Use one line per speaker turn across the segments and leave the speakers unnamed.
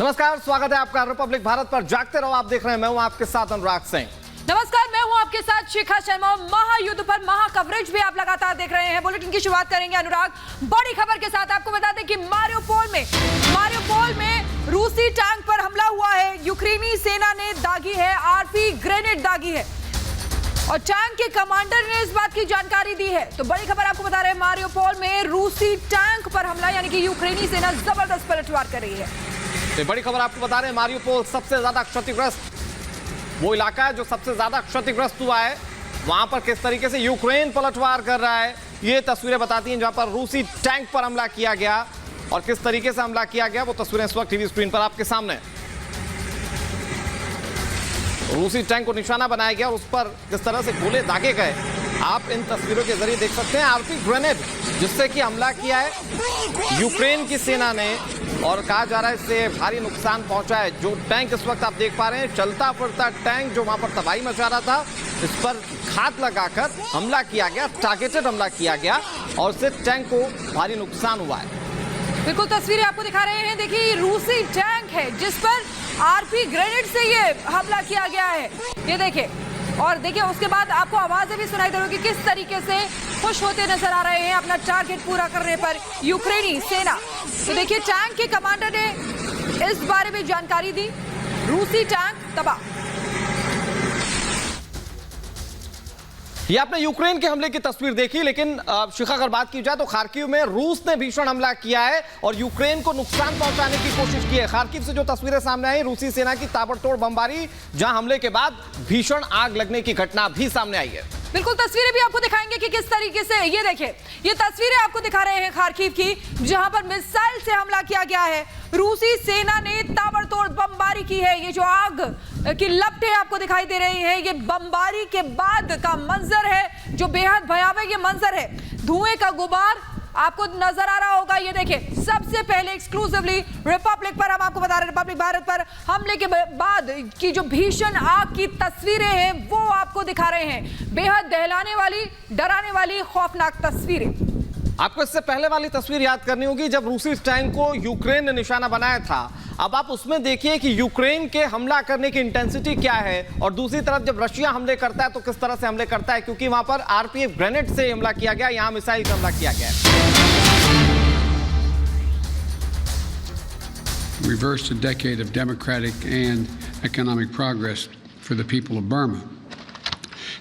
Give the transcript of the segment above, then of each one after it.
नमस्कार, स्वागत है आपका रिपब्लिक भारत पर। जागते रहो, आप देख रहे हैं, मैं हूं आपके साथ अनुराग सिंह।
नमस्कार, मैं हूं आपके साथ शिखा शर्मा। महायुद्ध पर महा कवरेज भी आप लगातार देख रहे हैं। बुलेटिन की शुरुआत करेंगे अनुराग बड़ी खबर के साथ। आपको बता दें कि मारियोपोल में रूसी टैंक पर हमला हुआ है। यूक्रेनी सेना ने दागी है, आरपी ग्रेनेड दागी है और टैंक के कमांडर ने इस बात की जानकारी दी है। तो बड़ी खबर आपको बता रहे हैं, मारियोपोल में रूसी टैंक पर हमला, यानी कि यूक्रेनी सेना जबरदस्त पलटवार कर रही है।
बड़ी खबर आपको बता रहे हैं, मारियोपोल सबसे ज्यादा क्षतिग्रस्त वो इलाका है जो सबसे ज्यादा क्षतिग्रस्त हुआ है। वहां पर किस तरीके से यूक्रेन पलटवार कर रहा है, ये तस्वीरें बताती हैं, जहां पर रूसी टैंक पर हमला किया गया और किस तरीके से हमला किया गया, वो तस्वीरें इस वक्त टीवी स्क्रीन पर आपके सामने। रूसी टैंक को निशाना बनाया गया और उस पर किस तरह से गोले दागे गए, आप इन तस्वीरों के जरिए देख सकते हैं। आरपी ग्रेनेड जिससे कि हमला किया है यूक्रेन की सेना ने और कहा जा रहा है इससे भारी नुकसान पहुंचा है। जो टैंक इस वक्त आप देख पा रहे हैं, चलता फिरता टैंक जो वहां पर तबाही मचा रहा था, इस पर घात लगाकर हमला किया गया, टारगेटेड हमला किया गया और इससे टैंक को भारी नुकसान हुआ है।
बिल्कुल तस्वीरें आपको दिखा रहे हैं। देखिए, रूसी टैंक है जिस पर आरपी ग्रेनेड से ये हमला किया गया है, ये देखिए। और देखिए, उसके बाद आपको आवाजें भी सुनाई दे रही होगी किस तरीके से खुश होते नजर आ रहे हैं अपना टारगेट पूरा करने पर यूक्रेनी सेना। तो देखिए, टैंक के कमांडर ने इस बारे में जानकारी दी, रूसी टैंक तबाह।
ये आपने यूक्रेन के हमले की तस्वीर देखी, लेकिन शिखा अगर बात की जाए तो खार्किव में रूस ने भीषण हमला किया है और यूक्रेन को नुकसान पहुंचाने की कोशिश की है। खार्किव से जो तस्वीरें सामने आई, रूसी सेना की ताबड़तोड़ बमबारी, जहां हमले के बाद भीषण आग लगने की घटना भी सामने आई है।
बिल्कुल तस्वीरें भी आपको दिखाएंगे कि किस तरीके से, ये देखिए, ये तस्वीरें आपको दिखा रहे हैं खार्किव की, जहां पर मिसाइल से हमला किया गया है। रूसी सेना ने ताबड़तोड़ बमबारी की है। ये जो आग की लपटें आपको दिखाई दे रही हैं, ये बमबारी के बाद का मंजर है जो बेहद भयावह ये मंजर है। धुएं का गुबार आपको नजर आ रहा होगा। ये देखिए, सबसे पहले एक्सक्लूसिवली रिपब्लिक पर हम आपको बता रहे हैं, रिपब्लिक भारत पर हमले के बाद की जो भीषण आग की तस्वीरें हैं वो आपको दिखा रहे हैं। बेहद दहलाने वाली, डराने वाली, खौफनाक तस्वीरें।
आपको इससे पहले वाली तस्वीर याद करनी होगी जब रूसी टैंक को यूक्रेन ने निशाना बनाया था। अब आप उसमें देखिए कि यूक्रेन के हमला करने की इंटेंसिटी क्या है और दूसरी तरफ जब रशिया हमले करता है तो किस तरह से हमले करता है, क्योंकि वहां पर आरपीएफ ग्रेनेड से हमला किया गया, यहां मिसाइल से हमला किया गया है।
Reversed a decade of democratic and economic progress for the people of Burma.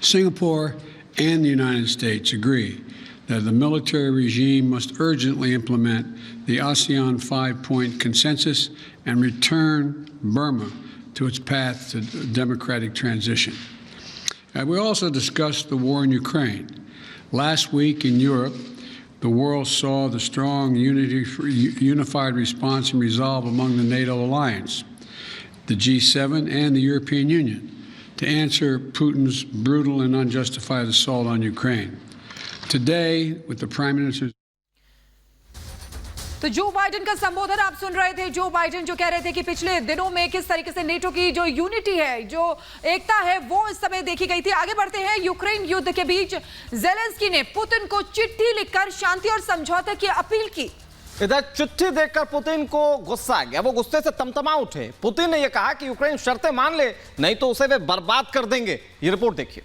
Singapore and the United States agree that the military regime must urgently implement the ASEAN 5-point consensus and return Burma to its path to democratic transition. We also discussed the war in Ukraine. Last week in Europe, the world saw the strong unified response and resolve among the NATO alliance, the G7 and the European Union to answer Putin's brutal and unjustified assault on Ukraine. Today, with the Prime Minister's
तो Joe Biden का संबोधन आप सुन रहे थे। Joe Biden जो कह रहे थे कि पिछले दिनों में किस तरीके से नेटो की जो यूनिटी है, जो एकता है, वो इस समय देखी गई थी। आगे बढ़ते हैं। यूक्रेन युद्ध के बीच जेलेंस्की ने पुतिन को चिट्ठी लिखकर शांति और समझौते की अपील की।
इधर चिट्ठी देखकर पुतिन को गुस्सा आ गया, वो गुस्से से तमतमा उठे। पुतिन ने यह कहा कि यूक्रेन शर्तें मान ले, नहीं तो उसे वे बर्बाद कर देंगे। ये रिपोर्ट देखिए।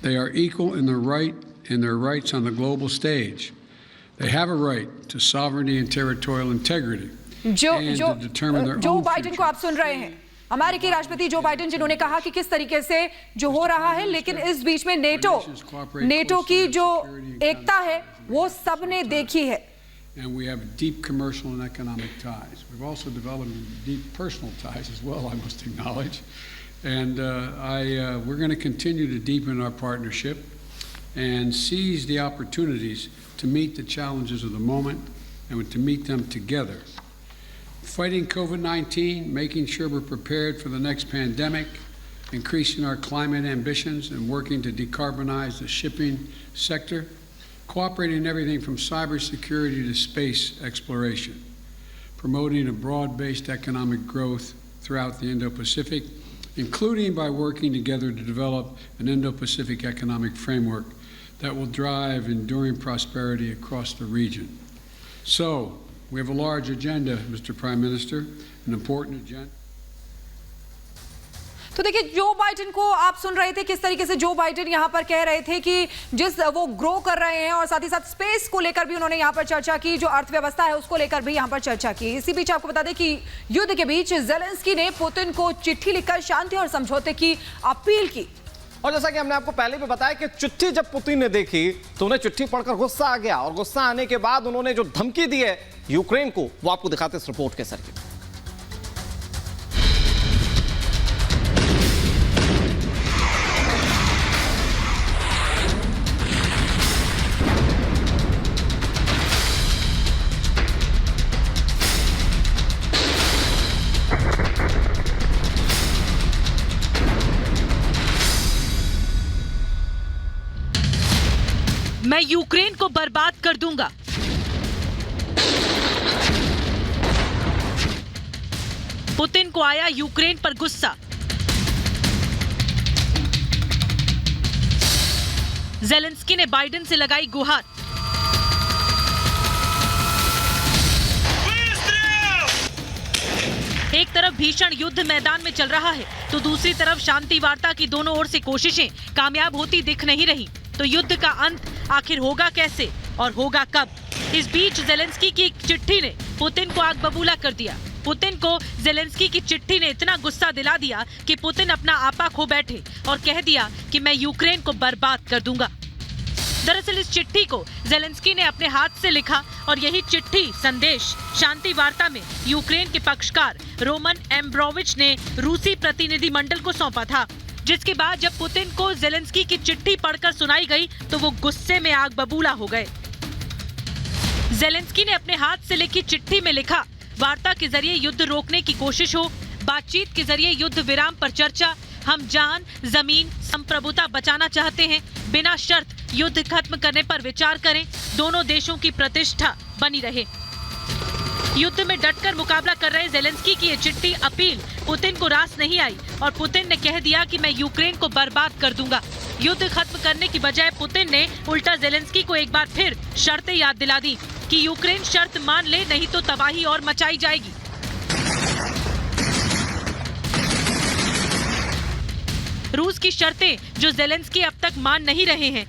They are equal in their rights on the global stage. They have a right to sovereignty and territorial integrity.
Joe Biden को आप सुन रहे हैं, अमेरिकी राष्ट्रपति जो बाइडेन, जिन्होंने कहा कि किस तरीके से जो हो रहा है, लेकिन इस बीच में नेटो की जो एकता है वो सबने देखी है।
And we have deep commercial and economic ties. We've also developed deep personal ties as well, I must acknowledge. And we're going to continue to deepen our partnership and seize the opportunities to meet the challenges of the moment and to meet them together. Fighting COVID-19, making sure we're prepared for the next pandemic, increasing our climate ambitions and working to decarbonize the shipping sector, cooperating in everything from cybersecurity to space exploration, promoting a broad-based economic growth throughout the Indo-Pacific, including by working together to develop an Indo-Pacific economic framework that will drive enduring prosperity across the region. So, we have a large agenda, Mr. Prime Minister, an important agenda.
तो देखिए, Joe Biden को आप सुन रहे थे किस तरीके से Joe Biden यहां पर कह रहे थे कि जिस वो ग्रो कर रहे हैं और साथ ही साथ स्पेस को लेकर भी उन्होंने यहां पर चर्चा की, जो अर्थव्यवस्था है उसको लेकर भी यहां पर चर्चा की। इसी बीच आपको बता दें कि युद्ध के बीच जेलेंस्की ने पुतिन को चिट्ठी लिखकर शांति और समझौते की अपील की।
और जैसा कि हमने आपको पहले भी बताया कि चिट्ठी जब पुतिन ने देखी तो उन्हें चिट्ठी पढ़कर गुस्सा आ गया, और गुस्सा आने के बाद उन्होंने जो धमकी दी है यूक्रेन को, वो आपको दिखाते इस रिपोर्ट के जरिए।
मैं यूक्रेन को बर्बाद कर दूंगा। पुतिन को आया यूक्रेन पर गुस्सा। जेलेंस्की ने बाइडेन से लगाई गुहार। एक तरफ भीषण युद्ध मैदान में चल रहा है तो दूसरी तरफ शांति वार्ता की दोनों ओर से कोशिशें कामयाब होती दिख नहीं रही। तो युद्ध का अंत आखिर होगा कैसे और होगा कब? इस बीच जेलेंस्की की एक चिट्ठी ने पुतिन को आग बबूला कर दिया। पुतिन को जेलेंस्की की चिट्ठी ने इतना गुस्सा दिला दिया कि पुतिन अपना आपा खो बैठे और कह दिया कि मैं यूक्रेन को बर्बाद कर दूंगा। दरअसल इस चिट्ठी को जेलेंस्की ने अपने हाथ से लिखा और यही चिट्ठी संदेश शांति वार्ता में यूक्रेन के पक्षकार रोमन एम्ब्रोविच ने रूसी प्रतिनिधिमंडल को सौंपा था। जिसके बाद जब पुतिन को जेलेंस्की की चिट्ठी पढ़कर सुनाई गई तो वो गुस्से में आग बबूला हो गए। जेलेंस्की ने अपने हाथ से लिखी चिट्ठी में लिखा, वार्ता के जरिए युद्ध रोकने की कोशिश हो, बातचीत के जरिए युद्ध विराम पर चर्चा, हम जान, जमीन, संप्रभुता बचाना चाहते हैं, बिना शर्त युद्ध खत्म करने पर विचार करें, दोनों देशों की प्रतिष्ठा बनी रहे। युद्ध में डटकर मुकाबला कर रहे जेलेंस्की की ये चिट्ठी अपील पुतिन को रास नहीं आई और पुतिन ने कह दिया कि मैं यूक्रेन को बर्बाद कर दूंगा। युद्ध खत्म करने की बजाय पुतिन ने उल्टा जेलेंस्की को एक बार फिर शर्तें याद दिला दी कि यूक्रेन शर्त मान ले, नहीं तो तबाही और मचाई जाएगी। रूस की शर्तें जो जेलेंस्की अब तक मान नहीं रहे हैं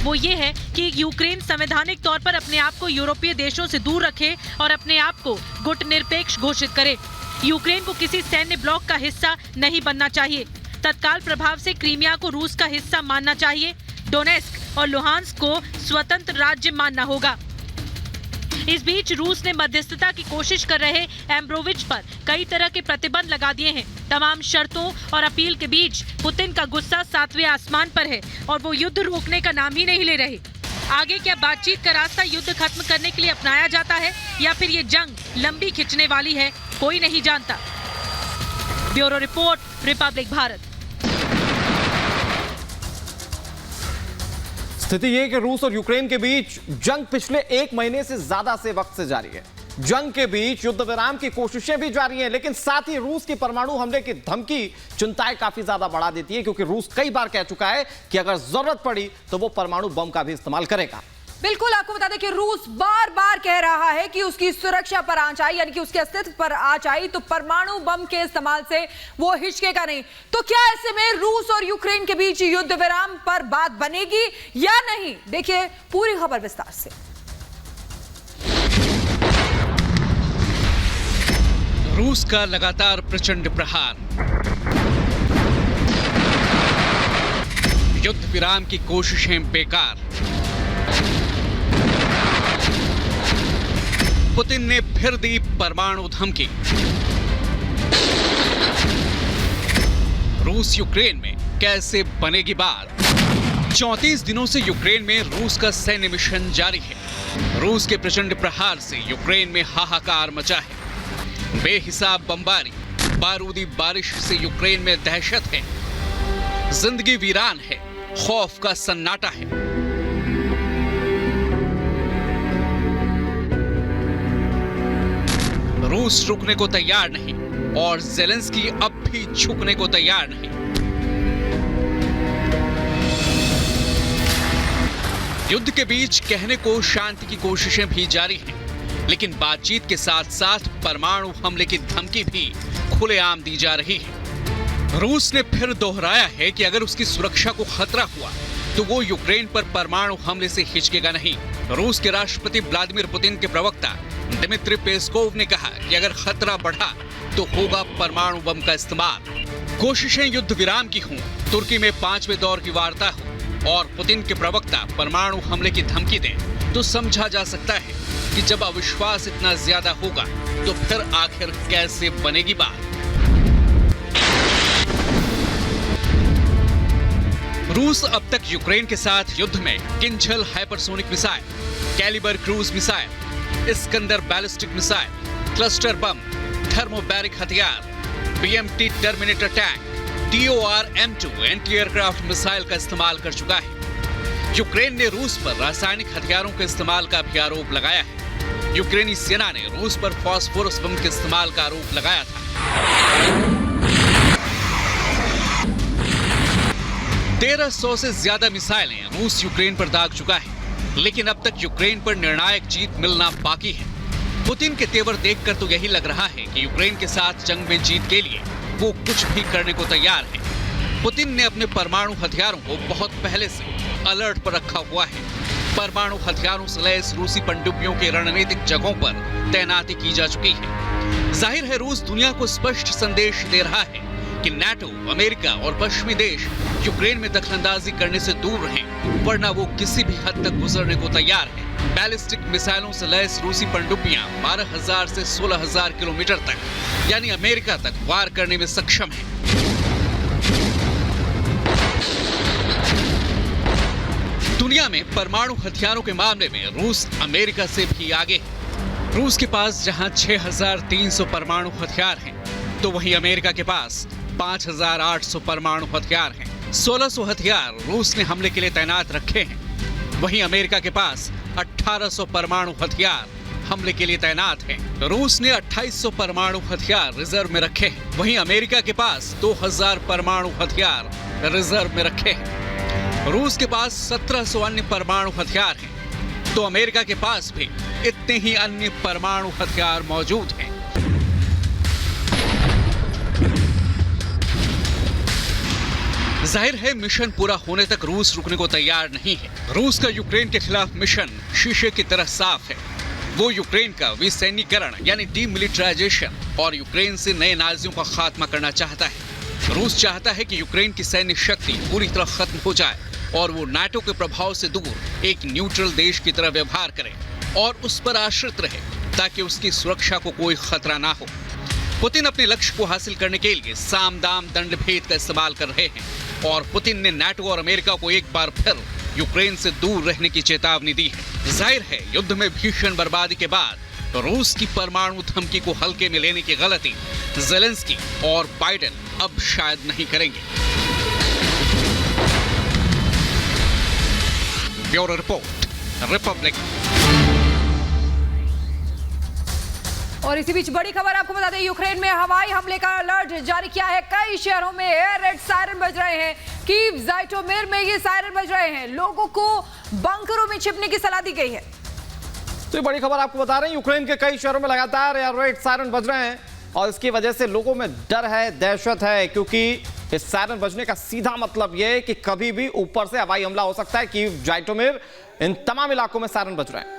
वो ये है कि यूक्रेन संवैधानिक तौर पर अपने आप को यूरोपीय देशों से दूर रखे और अपने आप को गुटनिरपेक्ष घोषित करे। यूक्रेन को किसी सैन्य ब्लॉक का हिस्सा नहीं बनना चाहिए। तत्काल प्रभाव से क्रीमिया को रूस का हिस्सा मानना चाहिए। डोनेस्क और लुहांस्क को स्वतंत्र राज्य मानना होगा। इस बीच रूस ने मध्यस्थता की कोशिश कर रहे एम्ब्रोविच पर कई तरह के प्रतिबंध लगा दिए हैं। तमाम शर्तों और अपील के बीच पुतिन का गुस्सा 7वें आसमान पर है और वो युद्ध रोकने का नाम ही नहीं ले रहे। आगे क्या बातचीत का रास्ता युद्ध खत्म करने के लिए अपनाया जाता है या फिर ये जंग लंबी खिंचने वाली है, कोई नहीं जानता। Bureau report, Republic Bharat.
स्थिति ये कि रूस और यूक्रेन के बीच जंग पिछले 1 महीने से ज्यादा से वक्त से जारी है। जंग के बीच युद्ध विराम की कोशिशें भी जारी हैं, लेकिन साथ ही रूस की परमाणु हमले की धमकी चिंताएं काफी ज्यादा बढ़ा देती है, क्योंकि रूस कई बार कह चुका है कि अगर जरूरत पड़ी तो वो परमाणु बम का भी इस्तेमाल करेगा।
बिल्कुल, आपको बता दें कि रूस बार बार कह रहा है कि उसकी सुरक्षा पर आंच आई, यानी कि उसके अस्तित्व पर आंच आई तो परमाणु बम के इस्तेमाल से वो हिचकेगा नहीं। तो क्या ऐसे में रूस और यूक्रेन के बीच युद्ध विराम पर बात बनेगी या नहीं? देखिए पूरी खबर विस्तार से।
रूस का लगातार प्रचंड प्रहार, युद्ध विराम की कोशिशें बेकार। पुतिन ने फिर दी परमाणु धमकी। रूस यूक्रेन में कैसे बनेगी बात? 34 दिनों से यूक्रेन में रूस का सैन्य मिशन जारी है। रूस के प्रचंड प्रहार से यूक्रेन में हाहाकार मचा है। बेहिसाब बमबारी, बारूदी बारिश से यूक्रेन में दहशत है। जिंदगी वीरान है, खौफ का सन्नाटा है। रूस रुकने को तैयार नहीं और जेलेंस्की अब भी झुकने को तैयार नहीं। युद्ध के बीच कहने को शांति की कोशिशें भी जारी हैं, लेकिन बातचीत के साथ साथ परमाणु हमले की धमकी भी खुलेआम दी जा रही है। रूस ने फिर दोहराया है कि अगर उसकी सुरक्षा को खतरा हुआ तो वो यूक्रेन पर परमाणु हमले से हिचकेगा नहीं। रूस के राष्ट्रपति व्लादिमीर पुतिन के प्रवक्ता दिमित्री पेस्कोव ने कहा कि अगर खतरा बढ़ा तो होगा परमाणु बम का इस्तेमाल। कोशिशें युद्ध विराम की हों, तुर्की में 5वें दौर की वार्ता हो और पुतिन के प्रवक्ता परमाणु हमले की धमकी दें तो समझा जा सकता है कि जब अविश्वास इतना ज्यादा होगा तो फिर आखिर कैसे बनेगी बात। रूस अब तक यूक्रेन के साथ युद्ध में Kinzhal hypersonic missile, Kalibr cruise missile, Iskander ballistic missile, cluster bomb, thermobaric हथियार, BMT terminator tank, TOR-M2 anti aircraft missile का इस्तेमाल कर चुका है। यूक्रेन ने रूस पर रासायनिक हथियारों के इस्तेमाल का भी आरोप लगाया है। यूक्रेनी सेना ने रूस पर फास्फोरस बम के इस्तेमाल का आरोप लगाया था। 1300 से ज्यादा मिसाइलें रूस यूक्रेन पर दाग चुका है, लेकिन अब तक यूक्रेन पर निर्णायक जीत मिलना बाकी है। पुतिन के तेवर देखकर तो यही लग रहा है कि यूक्रेन के साथ जंग में जीत के लिए वो कुछ भी करने को तैयार है। पुतिन ने अपने परमाणु हथियारों को बहुत पहले से अलर्ट पर रखा हुआ है। परमाणु हथियारों से लैस रूसी पनडुब्बियों के रणनीतिक जगहों पर तैनाती की जा चुकी है। जाहिर है रूस दुनिया को स्पष्ट संदेश दे रहा है कि नाटो, अमेरिका और पश्चिमी देश यूक्रेन में दखलंदाजी करने से दूर रहें, वरना वो किसी भी हद तक गुजरने को तैयार है। बैलिस्टिक मिसाइलों से लैस रूसी पनडुब्बियां 12,000 से 16,000 किलोमीटर तक यानी अमेरिका तक वार करने में सक्षम है। दुनिया में परमाणु हथियारों के मामले में रूस अमेरिका से भी आगे है। रूस के पास जहां 6,300 परमाणु हथियार हैं, तो वहीं अमेरिका के पास 5,800 परमाणु हथियार हैं। 1,600 हथियार रूस ने हमले के लिए तैनात रखे हैं। वहीं अमेरिका के पास 1,800 परमाणु हथियार हमले के लिए तैनात हैं। रूस ने 2,800 परमाणु हथियार रिजर्व में रखे हैं। वहीं अमेरिका के पास 2,000 परमाणु हथियार रिजर्व में रखे हैं। रूस के पास 1,700 अन्य परमाणु हथियार हैं, तो अमेरिका के पास भी इतने ही अन्य परमाणु हथियार मौजूद हैं। जाहिर है मिशन पूरा होने तक रूस रुकने को तैयार नहीं है। रूस का यूक्रेन के खिलाफ मिशन शीशे की तरह साफ है। वो यूक्रेन का विसैन्यीकरण यानी डीमिलिटराइजेशन और यूक्रेन से नए नाजियों का खात्मा करना चाहता है। रूस चाहता है कि यूक्रेन की सैन्य शक्ति पूरी तरह खत्म हो जाए और वो नाटो के प्रभाव से दूर एक न्यूट्रल देश की तरह व्यवहार करे और उस पर आश्रित रहे ताकि उसकी सुरक्षा को कोई खतरा ना हो। पुतिन अपने लक्ष्य को हासिल करने के लिए साम दाम दंड भेद का इस्तेमाल कर रहे हैं और पुतिन ने नाटो और अमेरिका को एक बार फिर यूक्रेन से दूर रहने की चेतावनी दी है। जाहिर है युद्ध में भीषण बर्बादी के बाद रूस की परमाणु धमकी को हल्के में लेने की गलती ज़ेलेंस्की और बाइडेन अब शायद नहीं करेंगे। Bureau report, Republic.
और इसी बीच बड़ी खबर आपको बता दें, यूक्रेन में हवाई हमले का अलर्ट जारी किया है। कई शहरों में एयर रेड सायरन बज रहे हैं। कीव, ज़ाइटोमिर में ये सायरन बज रहे हैं। लोगों को बंकरों में छिपने की सलाह दी गई है।
तो ये बड़ी खबर आपको बता रहे हैं, यूक्रेन के कई शहरों में लगातार एयर रेड सायरन बज रहे हैं और इसकी वजह से लोगों में डर है, दहशत है, क्योंकि इस सायरन बजने का सीधा मतलब यह है कि कभी भी ऊपर से हवाई हमला हो सकता है। कीव, ज़ाइटोमिर, इन तमाम इलाकों में सायरन बज रहे हैं।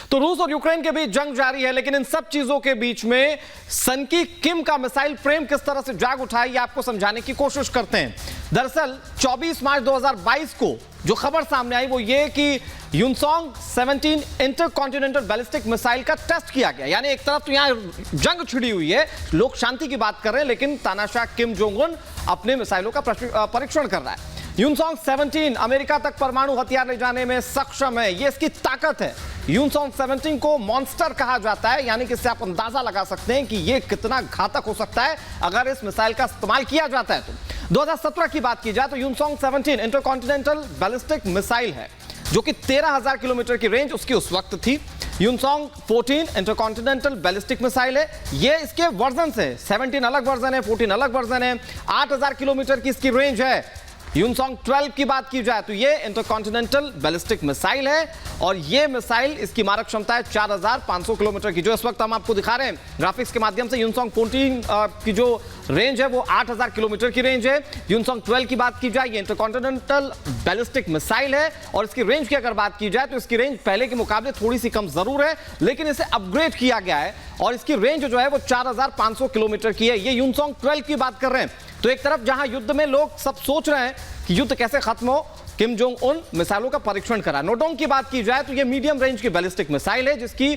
तो रूस और यूक्रेन के बीच जंग जारी है, लेकिन इन सब चीजों के बीच में सन की किम का मिसाइल प्रेम किस तरह से जाग उठा है, ये आपको समझाने की कोशिश करते हैं। दरअसल 24 मार्च 2022 को जो खबर सामने आई वो ये कि यूनसोंग 17 इंटरकॉन्टिनेंटल बैलिस्टिक मिसाइल का टेस्ट किया गया। यानी एक तरफ तो यहां जंग छिड़ी हुई है, लोग शांति की बात कर रहे हैं, लेकिन तानाशाह किम जोंग उन अपने मिसाइलों का परीक्षण कर रहा है। यूनसोंग 17 अमेरिका तक परमाणु हथियार ले जाने में सक्षम है, ये इसकी ताकत है। यूनसोंग 17 को मॉन्स्टर कहा जाता है, यानी कि इससे आप अंदाजा लगा सकते हैं कि ये कितना घातक हो सकता है अगर इस मिसाइल का इस्तेमाल किया जाता है। तो 2017 की बात की जाए तो यूनसोंग 17 इंटरकॉन्टिनेंटल बैलिस्टिक मिसाइल है जो कि 13,000 किलोमीटर की रेंज उसकी उस वक्त थी। यूनसोंग 14 इंटरकॉन्टिनेंटल बैलिस्टिक मिसाइल है। ये इसके वर्जन है, 17 अलग वर्जन है, 14 अलग वर्जन है। 8,000 किलोमीटर की इसकी रेंज है। यूनसोंग 12 की बात की जाए तो ये इंटरकॉन्टिनेंटल बैलिस्टिक मिसाइल है और ये मिसाइल इसकी मारक क्षमता है 4,500 किलोमीटर की, जो इस वक्त हम आपको दिखा रहे हैं ग्राफिक्स के माध्यम से। यूनसोंग 14 की जो रेंज है वो 8,000 किलोमीटर की रेंज है। यूनसोंग 12 की बात की जाए, ये इंटरकॉन्टिनेंटल बैलिस्टिक मिसाइल है और इसकी रेंज की अगर बात की जाए तो इसकी रेंज पहले के मुकाबले थोड़ी सी कम जरूर है, लेकिन इसे अपग्रेड किया गया है और इसकी रेंज जो है वो 4,500 किलोमीटर की है। ये यूनसोंग 12 की बात कर रहे हैं। तो एक तरफ जहां युद्ध में लोग सब सोच रहे हैं कि युद्ध कैसे खत्म हो, किम जोंग उन मिसाइलों का परीक्षण करा। नोडोंग की बात की जाए तो ये मीडियम रेंज की बैलिस्टिक मिसाइल है जिसकी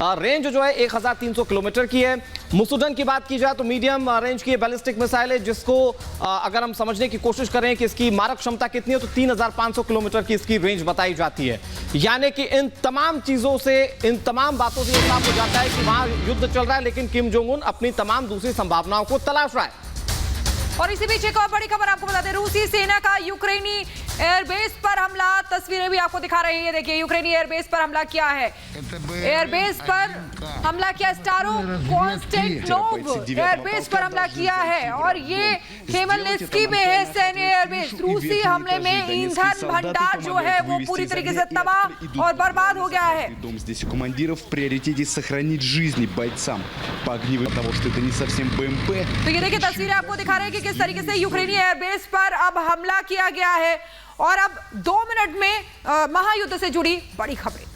रेंज जो है 1,300 किलोमीटर की है। मुसुडन की बात की जाए तो मीडियम रेंज की बैलिस्टिक मिसाइल है जिसको अगर हम समझने की कोशिश करें कि इसकी मारक क्षमता कितनी है तो 3,500 किलोमीटर की इसकी रेंज बताई जाती है। यानी कि इन तमाम चीजों से, इन तमाम बातों से ये साफ हो जाता है कि वहां युद्ध चल रहा है, लेकिन किम जोंग उन अपनी तमाम दूसरी संभावनाओं को तलाश रहा है।
और इसी बीच एक और बड़ी खबर आपको बता दें, रूसी सेना का यूक्रेनी एयरबेस पर हमला, तस्वीरें भी आपको दिखा रहे हैं। ये देखिए, यूक्रेनी एयरबेस पर हमला किया है। एयरबेस पर हमला किया, स्टारो कॉन्स्टेंटिनोव एयरबेस पर हमला किया है और ये खेमेलनित्स्की में है सैन्य एयरबेस। रूसी हमले में ईंधन भंडार जो है वो पूरी तरीके से तबाह और बर्बाद हो गया है।
Здесь у командиров в приоритете сохранить жизни бойцам по огневым, потому что это не совсем БМП.
तो ये देखिए, तस्वीरें आपको दिखा रहे हैं कि किस तरीके से यूक्रेनी एयरबेस पर अब हमला किया गया है और अब 2 मिनट में महायुद्ध से जुड़ी बड़ी खबरें।